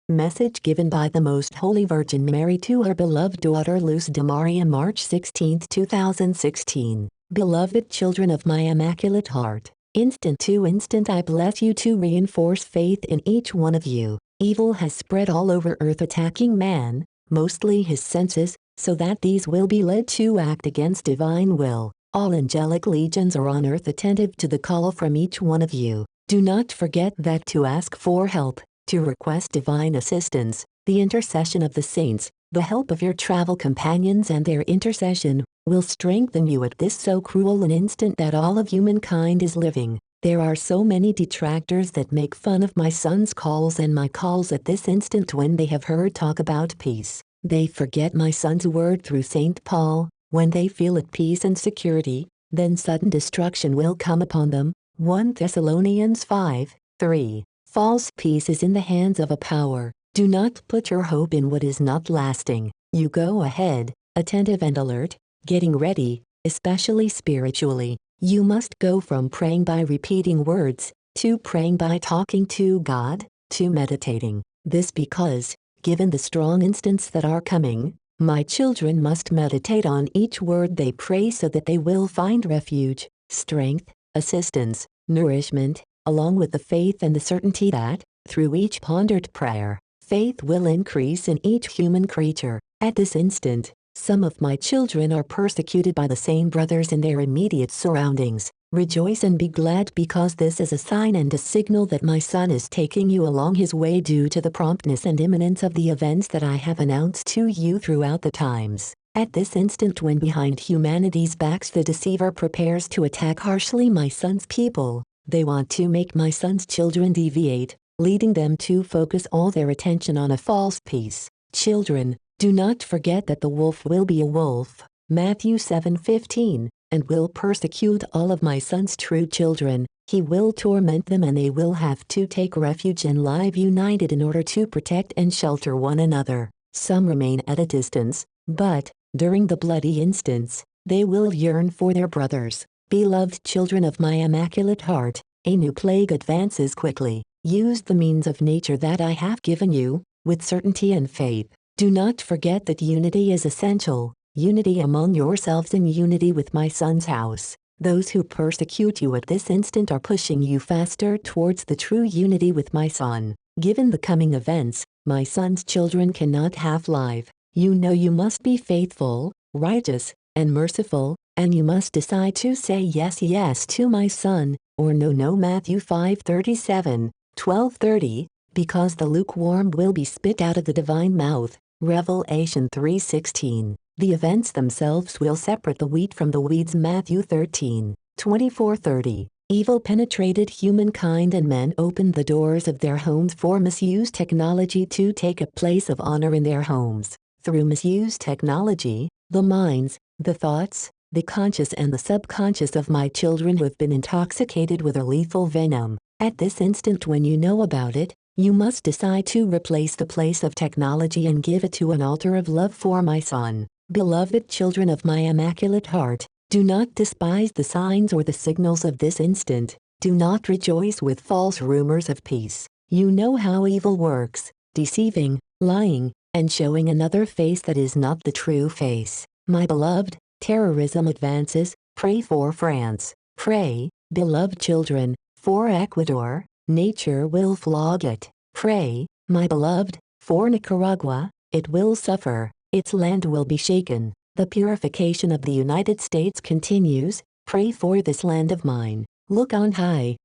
Message given by the Most Holy Virgin Mary to her beloved daughter Luz de Maria, March 16, 2016. Beloved children of my Immaculate Heart, instant to instant I bless you to reinforce faith in each one of you. Evil has spread all over earth, attacking man, mostly his senses, so that these will be led to act against divine will. All angelic legions are on earth attentive to the call from each one of you. Do not forget that to ask for help, to request divine assistance, the intercession of the saints, the help of your travel companions and their intercession, will strengthen you at this so cruel an instant that all of humankind is living. There are so many detractors that make fun of my son's calls and my calls at this instant when they have heard talk about peace. They forget my son's word through St. Paul, when they feel at peace and security, then sudden destruction will come upon them. 1 Thessalonians 5:3. False peace is in the hands of a power. Do not put your hope in what is not lasting. You go ahead, attentive and alert, getting ready, especially spiritually. You must go from praying by repeating words, to praying by talking to God, to meditating. This because, given the strong instants that are coming, my children must meditate on each word they pray so that they will find refuge, strength, assistance, nourishment, along with the faith and the certainty that, through each pondered prayer, faith will increase in each human creature. At this instant, some of my children are persecuted by the same brothers in their immediate surroundings. Rejoice and be glad, because this is a sign and a signal that my son is taking you along his way due to the promptness and imminence of the events that I have announced to you throughout the times. At this instant, when behind humanity's backs the deceiver prepares to attack harshly my son's people, they want to make my son's children deviate, leading them to focus all their attention on a false peace. Children, do not forget that the wolf will be a wolf, Matthew 7:15, and will persecute all of my son's true children. He will torment them and they will have to take refuge and live united in order to protect and shelter one another. Some remain at a distance, but, during the bloody instants, they will yearn for their brothers. Beloved children of my Immaculate Heart, a new plague advances quickly. Use the means of nature that I have given you, with certainty and faith. Do not forget that unity is essential, unity among yourselves and unity with my son's house. Those who persecute you at this instant are pushing you faster towards the true unity with my son. Given the coming events, my son's children cannot have life. You know you must be faithful, righteous, and merciful, and you must decide to say yes to my son, or no. Matthew 5:37, 12:30, because the lukewarm will be spit out of the divine mouth. Revelation 3:16. The events themselves will separate the wheat from the weeds. Matthew 13:24-30. Evil penetrated humankind and men opened the doors of their homes for misused technology to take a place of honor in their homes. Through misused technology, the minds, the thoughts, the conscious and the subconscious of my children have been intoxicated with a lethal venom. At this instant, when you know about it, you must decide to replace the place of technology and give it to an altar of love for my son. Beloved children of my Immaculate Heart, do not despise the signs or the signals of this instant. Do not rejoice with false rumors of peace. You know how evil works, deceiving, lying, and showing another face that is not the true face. My beloved, terrorism advances. Pray for France. Pray, beloved children, for Ecuador. Nature will flog it. Pray, my beloved, for Nicaragua. It will suffer. Its land will be shaken. The purification of the United States continues. Pray for this land of mine. Look on high,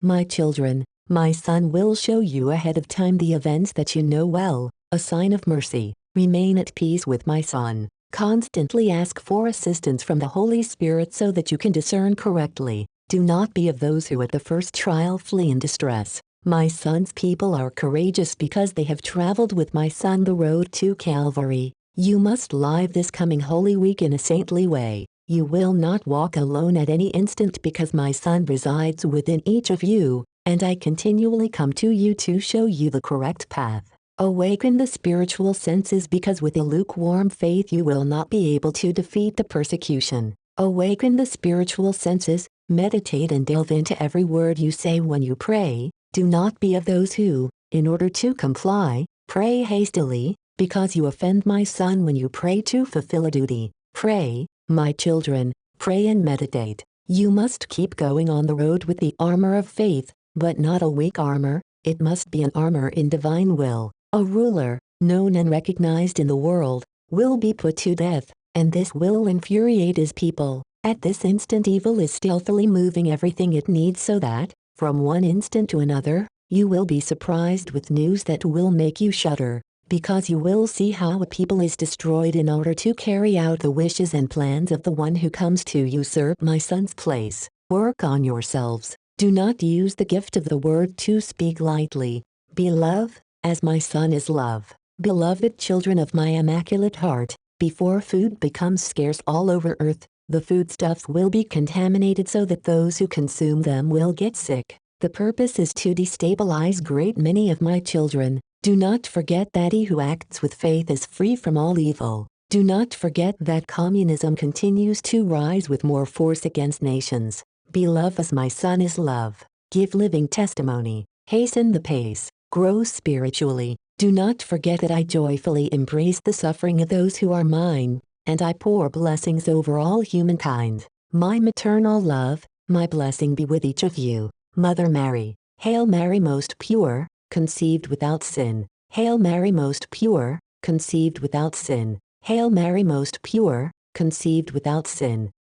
my children. My son will show you ahead of time the events that you know well, a sign of mercy. Remain at peace with my son. Constantly ask for assistance from the Holy Spirit so that you can discern correctly. Do not be of those who at the first trial flee in distress. My son's people are courageous because they have traveled with my son the road to Calvary. You must live this coming Holy Week in a saintly way. You will not walk alone at any instant because my son resides within each of you, and I continually come to you to show you the correct path. Awaken the spiritual senses because with a lukewarm faith you will not be able to defeat the persecution. Awaken the spiritual senses, meditate and delve into every word you say when you pray. Do not be of those who, In order to comply, pray hastily, because you offend my Son when you pray to fulfill a duty. Pray, my children, pray and meditate. You must keep going on the road with the armor of faith, but not a weak armor. It must be an armor in divine will. A ruler, known and recognized in the world, will be put to death, and this will infuriate his people. At this instant evil is stealthily moving everything it needs so that, from one instant to another, you will be surprised with news that will make you shudder, because you will see how a people is destroyed in order to carry out the wishes and plans of the one who comes to usurp my Son's place. Work on yourselves. Do not use the gift of the word to speak lightly. Be love, as my Son is love. Beloved children of my immaculate heart, before food becomes scarce all over earth, the foodstuffs will be contaminated so that those who consume them will get sick. The purpose is to destabilize great many of my children. Do not forget that he who acts with faith is free from all evil. Do not forget that communism continues to rise with more force against nations. Be love as my Son is love. Give living testimony. Hasten the pace. Grow spiritually. Do not forget that I joyfully embrace the suffering of those who are mine, and I pour blessings over all humankind. My maternal love, my blessing be with each of you. Mother Mary, Hail Mary most pure, conceived without sin. Hail Mary most pure, conceived without sin. Hail Mary most pure, conceived without sin.